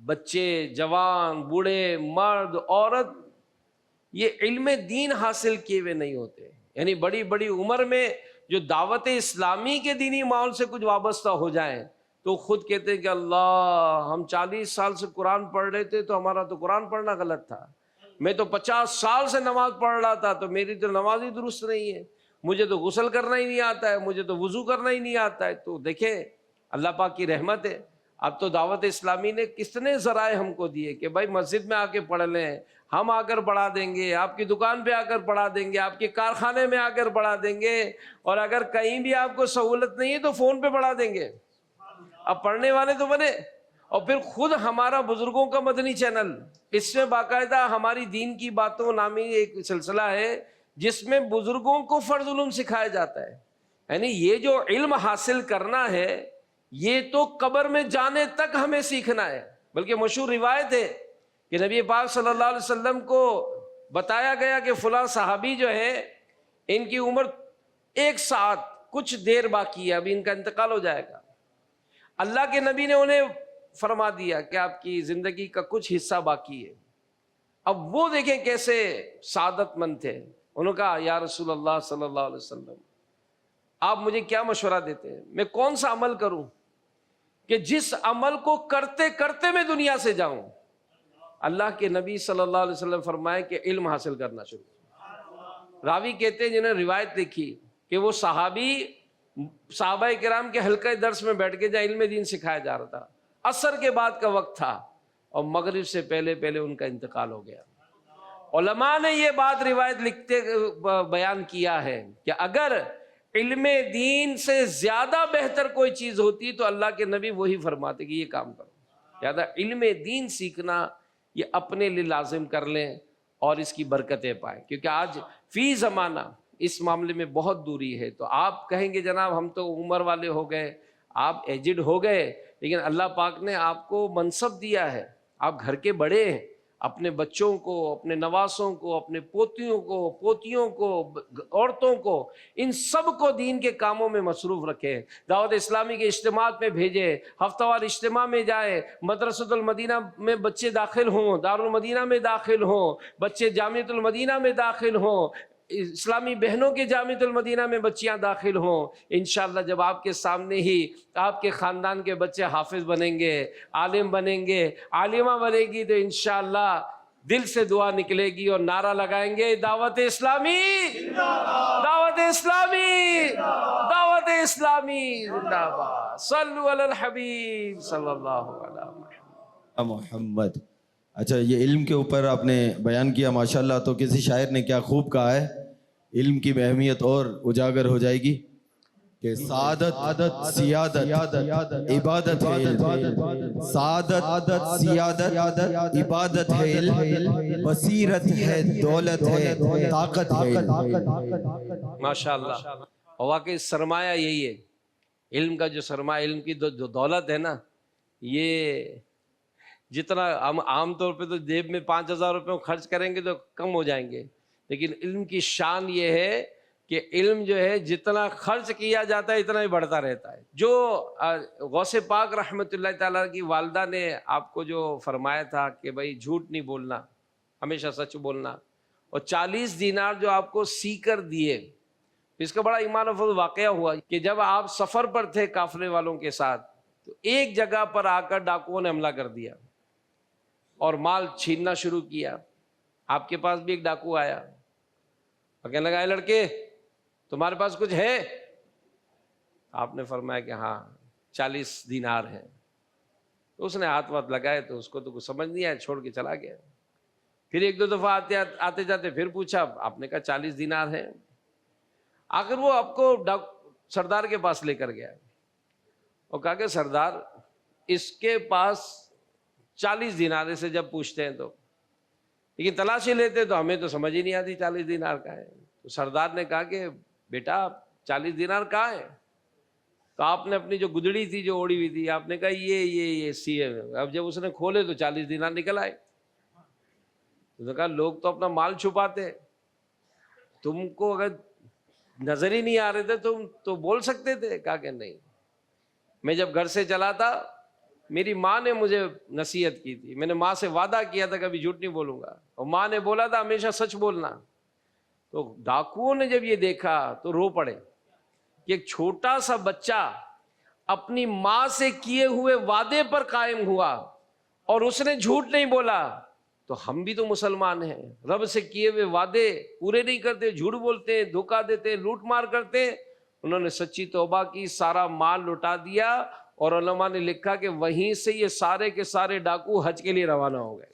بچے، جوان، بوڑھے، مرد، عورت یہ علم دین حاصل کیے ہوئے نہیں ہوتے. یعنی بڑی بڑی عمر میں جو دعوت اسلامی کے دینی ماحول سے کچھ وابستہ ہو جائیں تو خود کہتے ہیں کہ اللہ، ہم 40 سال سے قرآن پڑھ رہے تھے تو ہمارا تو قرآن پڑھنا غلط تھا، میں تو 50 سال سے نماز پڑھ رہا تھا تو میری تو نماز ہی درست نہیں ہے، مجھے تو غسل کرنا ہی نہیں آتا ہے، مجھے تو وضو کرنا ہی نہیں آتا ہے. تو دیکھیں اللہ پاک کی رحمت ہے، اب تو دعوت اسلامی نے کتنے ذرائع ہم کو دیے کہ بھائی مسجد میں آ کے پڑھ لیں، ہم آ کر پڑھا دیں گے، آپ کی دکان پہ آ کر پڑھا دیں گے، آپ کے کارخانے میں آ کر پڑھا دیں گے، اور اگر کہیں بھی آپ کو سہولت نہیں ہے تو فون پہ پڑھا دیں گے. اب پڑھنے والے تو بنے. اور پھر خود ہمارا بزرگوں کا مدنی چینل، اس میں باقاعدہ ہماری دین کی باتوں نامی ایک سلسلہ ہے جس میں بزرگوں کو فرض علوم سکھایا جاتا ہے. یعنی یہ جو علم حاصل کرنا ہے یہ تو قبر میں جانے تک ہمیں سیکھنا ہے. بلکہ مشہور روایت ہے کہ نبی پاک صلی اللہ علیہ وسلم کو بتایا گیا کہ فلاں صحابی جو ہے ان کی عمر 1 ساعت کچھ دیر باقی ہے، ابھی ان کا انتقال ہو جائے گا. اللہ کے نبی نے انہیں فرما دیا کہ آپ کی زندگی کا کچھ حصہ باقی ہے. اب وہ دیکھیں کیسے سعادت مند تھے. انہوں نے کہا یا رسول اللہ صلی اللہ علیہ وسلم، آپ مجھے کیا مشورہ دیتے ہیں، میں کون سا عمل کروں کہ جس عمل کو کرتے کرتے میں دنیا سے جاؤں؟ اللہ کے نبی صلی اللہ علیہ وسلم فرمائے کہ علم حاصل کرنا شروع. راوی کہتے ہیں جنہوں نے روایت لکھی کہ وہ صحابہ کرام کے حلقہ درس میں بیٹھ کے جہاں علم دین سکھایا جا رہا تھا، عصر کے بعد کا وقت تھا اور مغرب سے پہلے پہلے ان کا انتقال ہو گیا. علماء نے یہ بات روایت لکھتے بیان کیا ہے کہ اگر علم دین سے زیادہ بہتر کوئی چیز ہوتی تو اللہ کے نبی وہی فرماتے کہ یہ کام کرو. زیادہ علم دین سیکھنا یہ اپنے لیے لازم کر لیں اور اس کی برکتیں پائیں، کیونکہ آج فی زمانہ اس معاملے میں بہت دوری ہے. تو آپ کہیں گے جناب ہم تو عمر والے ہو گئے، آپ ایجڈ ہو گئے، لیکن اللہ پاک نے آپ کو منصب دیا ہے، آپ گھر کے بڑے ہیں. اپنے بچوں کو، اپنے نواسوں کو، اپنے پوتیوں کو، پوتیوں کو، عورتوں کو، ان سب کو دین کے کاموں میں مصروف رکھیں. دعوت اسلامی کے اجتماعات میں بھیجیں، ہفتہ وار اجتماع میں جائیں، مدرسۃ المدینہ میں بچے داخل ہوں، دارالمدینہ میں داخل ہوں، بچے جامعۃ المدینہ میں داخل ہوں، اسلامی بہنوں کے جامعۃ المدینہ میں بچیاں داخل ہوں. انشاءاللہ جب آپ کے سامنے ہی آپ کے خاندان کے بچے حافظ بنیں گے، عالم بنیں گے، عالمہ بنے گی، تو انشاءاللہ دل سے دعا نکلے گی اور نعرہ لگائیں گے دعوت اسلامی، دعوت اسلامی، دعوت اسلامی زندہ باد. صلو علی الحبیب صلی اللہ علیہ محمد. اچھا، یہ علم کے اوپر آپ نے بیان کیا ماشاءاللہ. تو کسی شاعر نے کیا خوب کہا ہے، علم کی اہمیت اور اجاگر ہو جائے گی کہ سعادت سیادت عبادت ہے علم، سعادت سیادت عبادت ہے علم، بصیرت ہے دولت ہے طاقت ہے علم. ماشاءاللہ. اور واقعی سرمایہ یہی ہے، علم کا جو سرمایہ، علم کی جو دولت ہے نا، یہ جتنا ہم عام طور پہ تو جیب میں 5000 روپے خرچ کریں گے تو کم ہو جائیں گے، لیکن علم کی شان یہ ہے کہ علم جو ہے جتنا خرچ کیا جاتا ہے اتنا ہی بڑھتا رہتا ہے. جو غوث پاک رحمۃ اللہ تعالیٰ کی والدہ نے آپ کو جو فرمایا تھا کہ بھائی جھوٹ نہیں بولنا، ہمیشہ سچ بولنا، اور 40 دینار جو آپ کو سی کر دیے، اس کا بڑا ایمان افروز واقعہ ہوا کہ جب آپ سفر پر تھے قافلے والوں کے ساتھ تو ایک جگہ پر آ کر ڈاکوؤں نے حملہ کر دیا اور مال چھیننا شروع کیا. آپ کے پاس بھی ایک ڈاکو آیا اور کہنے لگا اے لڑکے تمہارے پاس کچھ ہے؟ آپ نے فرمایا کہ ہاں 40 دینار ہیں. تو اس نے ہاتھ واتھ لگائے تو اس کو تو کچھ سمجھ نہیں آیا، چھوڑ کے چلا گیا. پھر 1-2 دفعہ آتے جاتے پھر پوچھا، آپ نے کہا 40 دینار ہیں. آخر وہ آپ کو سردار کے پاس لے کر گیا اور کہا کہ سردار اس کے پاس 40 دینار سے جب پوچھتے ہیں تو، لیکن تلاشی لیتے تو ہمیں تو سمجھ ہی نہیں آتی 40 دینار کا ہے. تو سردار نے کہا کہ بیٹا 40 دینار کہاں ہے؟ تو آپ نے اپنی جو گدڑی تھی جو اوڑی ہوئی تھی، آپ نے کہا یہ سی ہے. اب جب اس نے کھولے تو 40 دینار نکل آئے. تو نے کہا لوگ تو اپنا مال چھپاتے ہیں, تم کو اگر نظر ہی نہیں آ رہے تھے تم تو بول سکتے تھے. کہا کہ نہیں, میں جب گھر سے چلا تھا میری ماں نے مجھے نصیحت کی تھی, میں نے ماں سے وعدہ کیا تھا کبھی جھوٹ نہیں بولوں گا, اور ماں نے بولا تھا ہمیشہ سچ بولنا. تو ڈاکوؤں نے جب یہ دیکھا تو رو پڑے کہ ایک چھوٹا سا بچہ اپنی ماں سے کیے ہوئے وعدے پر قائم ہوا اور اس نے جھوٹ نہیں بولا. تو ہم بھی تو مسلمان ہیں, رب سے کیے ہوئے وعدے پورے نہیں کرتے, جھوٹ بولتے ہیں, دھوکہ دیتے ہیں, لوٹ مار کرتے ہیں. انہوں نے سچی توبہ کی, سارا مال لوٹا دیا, اور علماء نے لکھا کہ وہیں سے یہ سارے کے سارے ڈاکو حج کے لیے روانہ ہو گئے.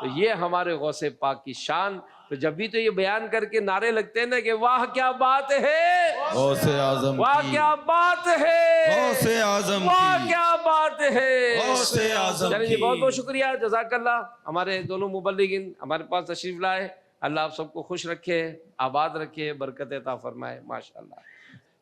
تو یہ ہمارے غوث پاک کی شان. تو جب بھی تو یہ بیان کر کے نعرے لگتے ہیں نا کہ واہ کیا بات ہے, غوث اعظم واہ کی, کیا بات ہے, غوث اعظم واہ کی, کیا بات ہے. غوث اعظم چلیں جی, کی. بہت بہت شکریہ, جزاک اللہ. ہمارے دونوں مبلغین ہمارے پاس تشریف لائے, اللہ آپ سب کو خوش رکھے, آباد رکھے, برکت عطا فرمائے ماشاءاللہ.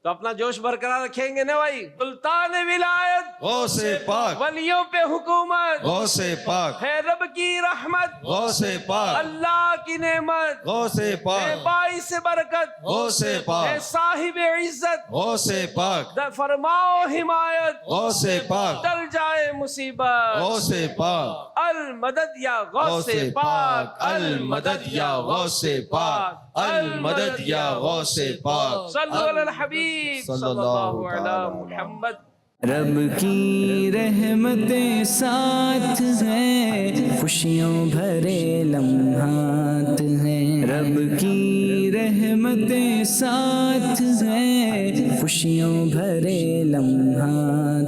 تو اپنا جوش برقرار رکھیں گے نا بھائی. سلطان ولایت غوث پاک, ولیوں پہ حکومت, غوث پاک, ہے رب کی رحمت, غوث پاک, اللہ کی نعمت, غوث ہے پاک, باعث برکت, غوث ہے پاک, صاحب عزت, غوث پاک, فرماؤ حمایت, غوث پاک, ٹل جائے مصیبت. غوث پاک, المدد یا غوث غوث پاک, پاک, المدد یا غوث پاک, المدد یا غوث پاک. صلو علی الحبیب صلی اللہ علی محمد. رب کی رحمتیں ساتھ ہیں, خوشیوں بھرے لمحات ہیں. رب کی رحمتیں ساتھ ہیں, خوشیوں بھرے لمحات